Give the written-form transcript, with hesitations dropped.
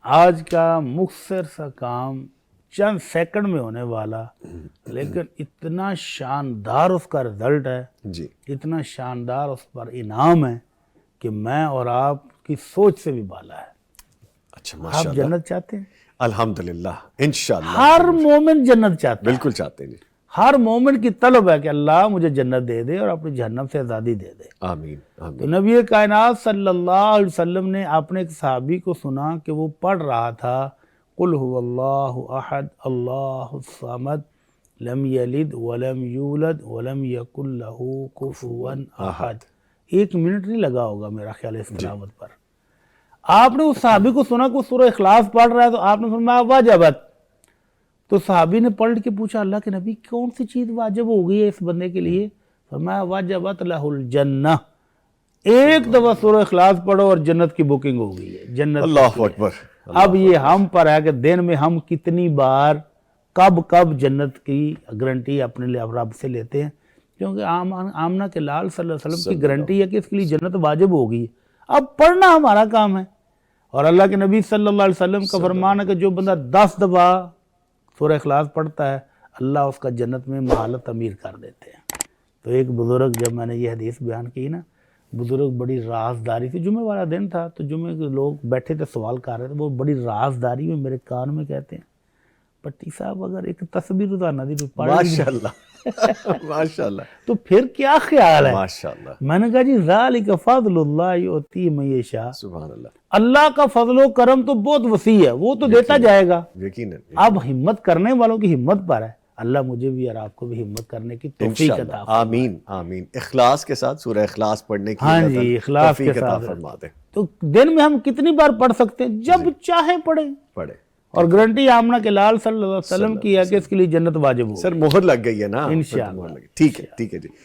آج کا مختصر سا کام چند سیکنڈ میں ہونے والا، لیکن اتنا شاندار اس کا رزلٹ ہے، جی اتنا شاندار اس پر انعام ہے کہ میں اور آپ کی سوچ سے بھی بالا ہے۔ اچھا آپ ماشاء اللہ، جنت چاہتے ہیں؟ الحمدللہ انشاءاللہ ہر مومن جنت چاہتا ہے، بالکل چاہتے ہیں جی۔ ہر مومن کی طلب ہے کہ اللہ مجھے جنت دے دے اور اپنی جہنم سے آزادی دے دے۔ آمین تو آمین۔ نبی کائنات صلی اللہ علیہ وسلم نے اپنے ایک صحابی کو سنا کہ وہ پڑھ رہا تھا قل هو اللہ احد اللہ الصمد لم یلد ولم یولد ولم یکن لہ کفوا احد۔ 1 منٹ نہیں لگا ہوگا میرا خیال اس تلاوت پر۔ آپ نے اس صحابی کو سنا کہ وہ سورہ اخلاص پڑھ رہا ہے تو آپ نے فرمایا واجبت۔ تو صحابی نے پلٹ کے پوچھا اللہ کے نبی کون سی چیز واجب ہو گئی ہے اس بندے کے لیے؟ فرمایا واجبت لہ الجنہ، ایک دفعہ سورہ اخلاص پڑھو اور جنت کی بکنگ ہو گئی ہے، جنت اللہ اکبر۔ اب یہ ہم پر ہے کہ دن میں ہم کتنی بار کب جنت کی گارنٹی اپنے لیے رب سے لیتے ہیں، کیونکہ آمنہ کے لال صلی اللہ علیہ وسلم کی گارنٹی ہے کہ اس کے لیے جنت واجب ہوگی، اب پڑھنا ہمارا کام ہے۔ اور اللہ کے نبی صلی اللہ علیہ وسلم کا فرمان ہے کہ جو بندہ 10 دفعہ سورہ اخلاص پڑھتا ہے اللہ اس کا جنت میں محلت امیر کر دیتے ہیں۔ تو ایک بزرگ، جب میں نے یہ حدیث بیان کی نا، بزرگ بڑی رازداری تھی، جمعہ والا دن تھا تو جمعے کے لوگ بیٹھے تھے سوال کر رہے تھے، وہ بڑی رازداری میں میرے کان میں کہتے ہیں پٹی صاحب اگر ایک تصویر روزانہ دی تو پڑھ ماشاء اللہ ماشاء اللہ تو پھر کیا خیال ہے؟ ماشاء اللہ میں نے کہا جی ذالک فضل اللہ یؤتی من یشاء، سبحان اللہ، اللہ کا فضل و کرم تو بہت وسیع ہے، وہ تو دیتا جائے گا۔ یقیناً اب ہمت کرنے والوں کی ہمت پر ہے، اللہ مجھے بھی اور آپ کو بھی ہمت کرنے کی توفیق عطا انشاءاللہ، فرمائے۔ آمین آمین۔ اخلاص کے ساتھ سورہ اخلاص پڑھنے کی ہاں اللہ جی، تعالیٰ اخلاص کے توفیق عطا ساتھ فرما دے۔ تو دن میں ہم کتنی بار پڑھ سکتے ہیں؟ جب چاہیں پڑھیں، پڑھے اور گارنٹی آمنہ کے لال صلی اللہ علیہ وسلم کی ہے کہ اس کے لیے جنت واجب ہو۔ سر مہر لگ گئی ہے نا، انشاءاللہ۔ ٹھیک ہے ٹھیک ہے جی۔